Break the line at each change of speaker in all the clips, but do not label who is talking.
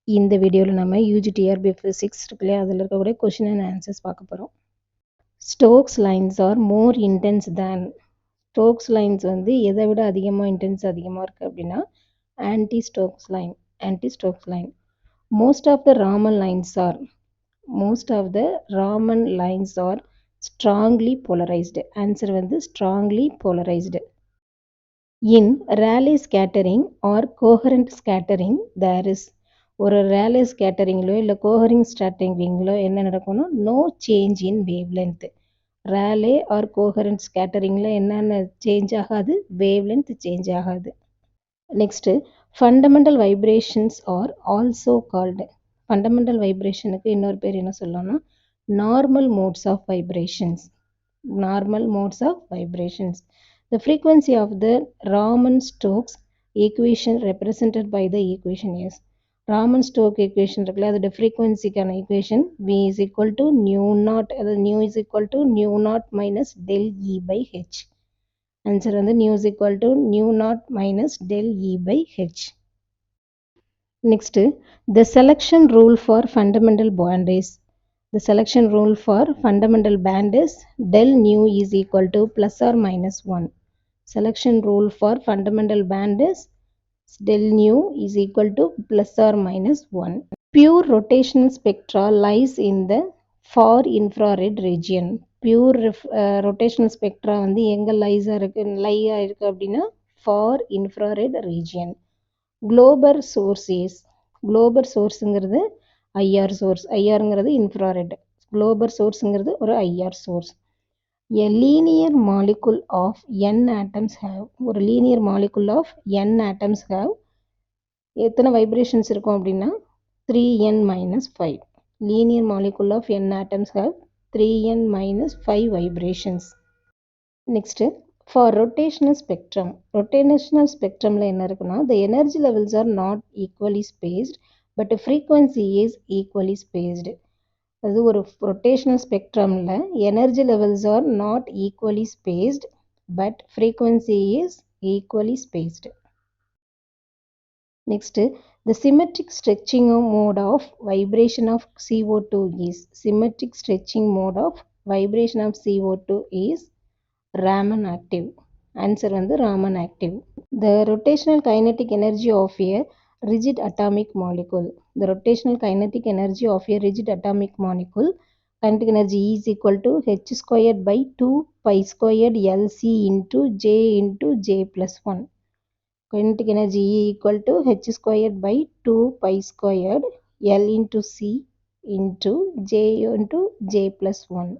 இந்த வீடியோவில் நம்ம UGTRB ஃபிசிக்ஸ் இருக்குல்லையா அதில் இருக்கக்கூடிய கொஷின் அண்ட் ஆன்சர்ஸ் பார்க்க போகிறோம். Stokes lines are more intense than. Stokes lines வந்து எதை விட அதிகமாக இருக்குது அப்படின்னா anti Stokes line. Most of the Raman lines are strongly polarised. Answer வந்து strongly polarised. In Rayleigh scattering or coherent scattering, there is ஒரு Rayleigh ஸ்கேட்டரிங்லோ இல்லை கோஹரிங் ஸ்கேட்டரிங்லோ என்ன நடக்கணும்? No change in wavelength. Rayleigh or coherent ஸ்கேட்டரிங்கில் என்னென்ன சேஞ்ச் ஆகாது? வேவ்லென்த் சேஞ்ச் ஆகாது. Next fundamental vibrations are also called. Fundamental வைப்ரேஷனுக்கு இன்னொரு பேர் என்ன சொல்லலாம்னா normal modes of vibrations. The frequency of the Raman-Stokes equation represented by the equation is. Raman-Stokes equation இருக்குல்ல அதோட frequencyக்கான equation V is equal to nu naught, nu is equal to nu naught minus del E by H. Answer வந்து nu is equal to nu naught minus del E by H. Next, the selection rule for fundamental band is. The selection rule for fundamental band is del nu is equal to plus or minus 1. Selection rule for fundamental band is del nu is equal to plus or minus 1. Pure rotational spectra lies in the far infrared region. Pure rotational spectra வந்து எங்க lie இருக்கு அப்படின்னா far infrared region. Global sourceங்கிறது IR source. IRங்கிறது infrared. Global sourceங்கிறது ஒரு IR source. A linear molecule of n atoms have. ஒரு linear molecule of n atoms have எத்தனை vibrations இருக்கும் அப்படின்னா 3n minus 5. Linear molecule of n atoms have 3n minus 5 vibrations. Next, for rotational spectrumல என்ன இருக்குன்னா the energy levels are not equally spaced but frequency is equally spaced. அது ஒரு rotational spectrumல energy levels are not equally spaced but frequency is equally spaced. Next, the symmetric stretching mode of vibration of CO2 is. Symmetric stretching mode of vibration of CO2 is Raman active. Answer வந்து Raman active. The rotational kinetic energy of a rigid atomic molecule. The rotational kinetic energy of a rigid atomic molecule, kinetic energy E is equal to h squared by 2 pi squared Lc into J plus 1. Kinetic energy E equal to h squared by 2 pi squared L into C into J plus 1.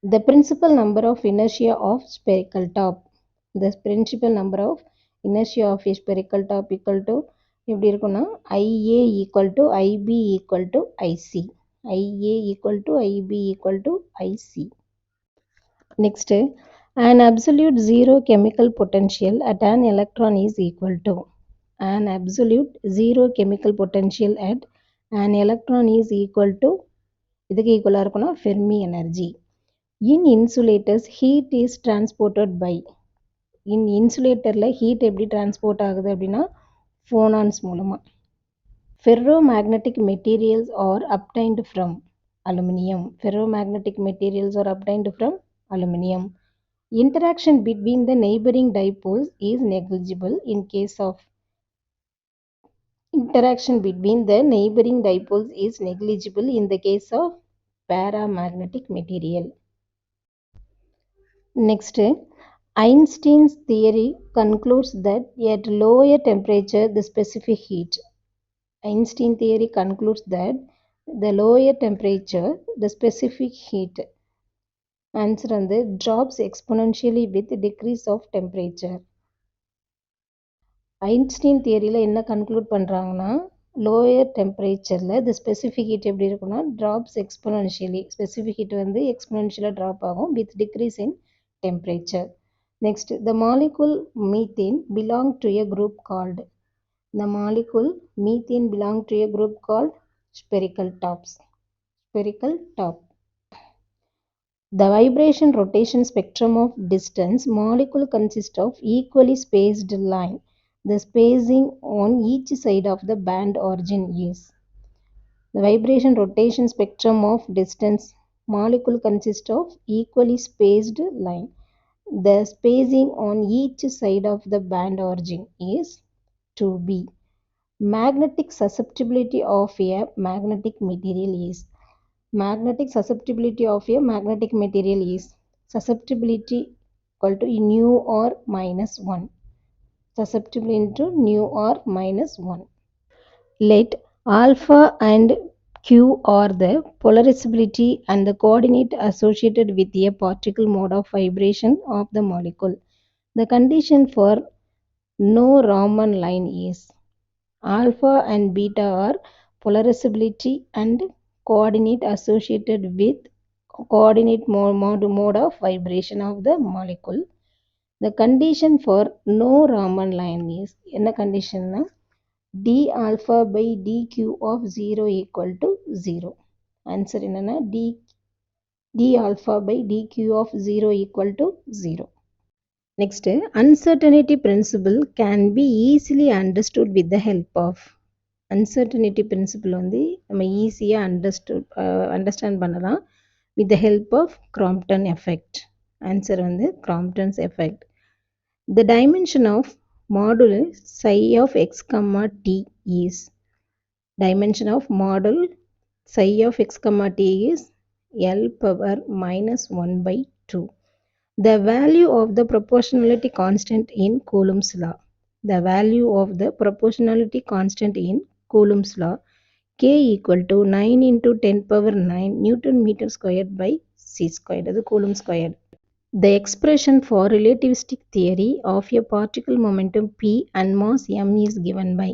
The principal number of inertia of spherical top. The principal number of inertia of a spherical top equal to எப்படி இருக்குன்னா IA equal to IB equal to IC. IA equal to IB equal to IC. Next, an absolute zero chemical potential at an electron is equal to. An absolute zero chemical potential at an electron is equal to இதுக்கு ஈக்குவலாக இருக்குன்னா Fermi energy. In insulators, heat is transported by. In insulatorல heat எப்படி transport ஆகுது அப்படின்னா phonons மூலமாக. Ferromagnetic materials are obtained from aluminum. Ferromagnetic materials are obtained from aluminum. Interaction between the neighboring dipoles is negligible in case of. Interaction between the neighboring dipoles is negligible in the case of paramagnetic material. Next, Einstein's theory concludes that at lower temperature the specific heat. Einstein theory concludes that the lower temperature the specific heat. Answer வந்து drops exponentially with decrease of temperature. Einstein தியரியில் என்ன conclude பண்ணுறாங்கன்னா lower டெம்பரேச்சரில் the specific heat எப்படி இருக்குன்னா drops exponentially. Specific heat வந்து exponentially drop ஆகும் with decrease in temperature. Next, the molecule methane belong to a group called. The molecule methane belong to a group called spherical tops. Spherical top. The vibration rotation spectrum of distance molecule consists of equally spaced line. The spacing on each side of the band origin is. The vibration rotation spectrum of distance molecule consists of equally spaced line. The spacing on each side of the band origin is 2b. Magnetic susceptibility of a magnetic material is susceptibility equal to nu or minus 1. Susceptible into nu or minus 1. Let alpha and q are the polarizability and the coordinate associated with a particle mode of vibration of the molecule. The condition for no Raman line is alpha and beta are polarizability and coordinate associated with coordinate mode of vibration of the molecule. The condition for no Raman line is என்ன condition? d alpha by dq of 0 equal to 0. Answer என்னன்னா d alpha by dq of 0 equal to 0. Next, uncertainty principle can be easily understood with the help of uncertainty principle வந்து நம்ம ஈஸியாக understand பண்ணலாம் with the help of Crompton effect. Answer வந்து Crompton's effect. The dimension of modulus psi of x comma t is dimension of module psi of x comma t is L power minus 1 by 2. The value of the proportionality constant in Coulomb's law. The value of the proportionality constant in Coulomb's law k equal to 9 into 10 power 9 Newton meter squared by c squared. அது Coulomb squared. The expression for relativistic theory of a particle momentum p and mass m is given by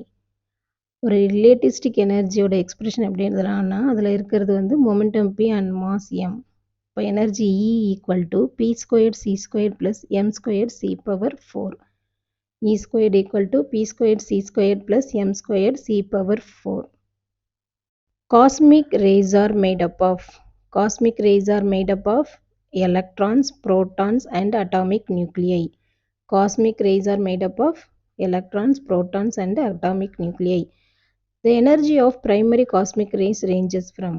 ஒரு relativistic எனர்ஜியோட expression எப்படி எழுதலாம்னா அதில் இருக்கிறது வந்து momentum p and mass m. இப்போ energy E equal to p squared c squared plus m squared c power 4. E squared equal to p squared c squared plus m squared c power 4. Cosmic rays are made up of electrons, protons and atomic nuclei. Cosmic rays are made up of electrons, protons and atomic nuclei. The energy of primary cosmic rays ranges from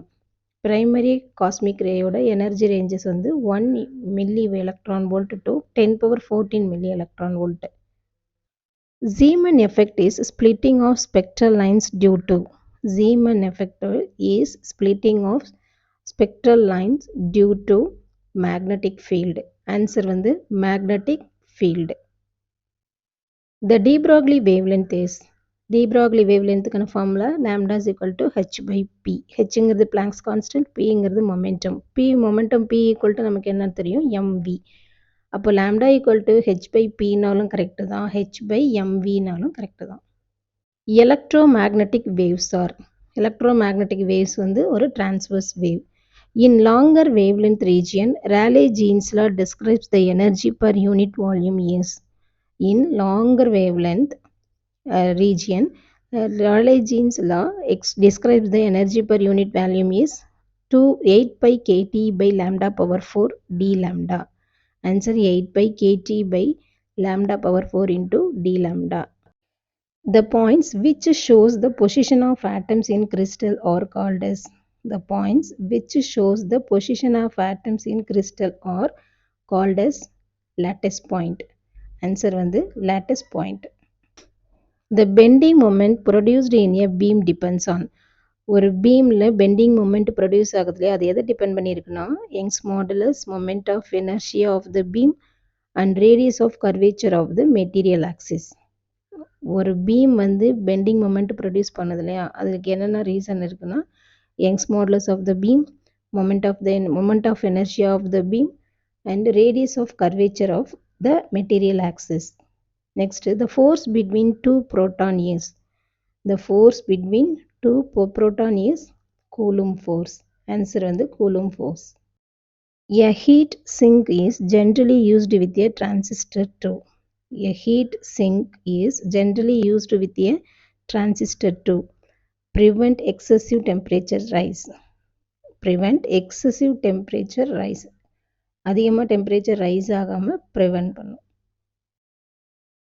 primary cosmic ray ஓட energy ranges வந்து 1 milli electron volt to 10 power 14 milli electron volt. Zeeman effect is splitting of spectral lines due to Zeeman effect is splitting of spectral lines due to magnetic field. Answer வந்து magnetic field. The de Broglie wavelength is de Broglie wavelength க்கான formula lambda is equal to h by p. h ங்கிறது Planck's constant, p ங்கிறது momentum. p equal to நமக்கு என்ன தெரியும் mv. அப்போ lambda equal to h by p நாலும் correct தான், h by mv நாலும் கரெக்ட் தான். Electromagnetic waves வந்து ஒரு transverse wave. In longer wavelength region, Rayleigh-Jeans law describes the energy per unit volume is in longer wavelength region, Rayleigh-Jeans law describes the energy per unit volume is 8 pi kt by lambda power 4 d lambda. Answer 8 pi kt by lambda power 4 into d lambda. The points which shows the position of atoms in crystal are called as the points which shows the position of atoms in crystal are called as lattice point. Answer வந்து lattice point. The bending moment produced in a beam depends on ஒரு பீமில் bending moment produce ஆகுதுலையே அது எதை depend பண்ணியிருக்குன்னா Young's modulus moment of inertia of the beam and radius of curvature of the material axis. ஒரு beam வந்து bending moment produce பண்ணுது இல்லையா, அதுக்கு என்னென்ன ரீசன் இருக்குன்னா Young's modulus of the beam, moment of inertia of the beam and radius of curvature of the material axis. Next, the force between two proton is Coulomb force. Answer வந்து Coulomb force. A heat sink is generally used with a transistor too. A heat sink is generally used with a transistor to prevent excessive temperature rise. அதிகமாக temperature rice ஆகாமல் prevent பண்ணும்.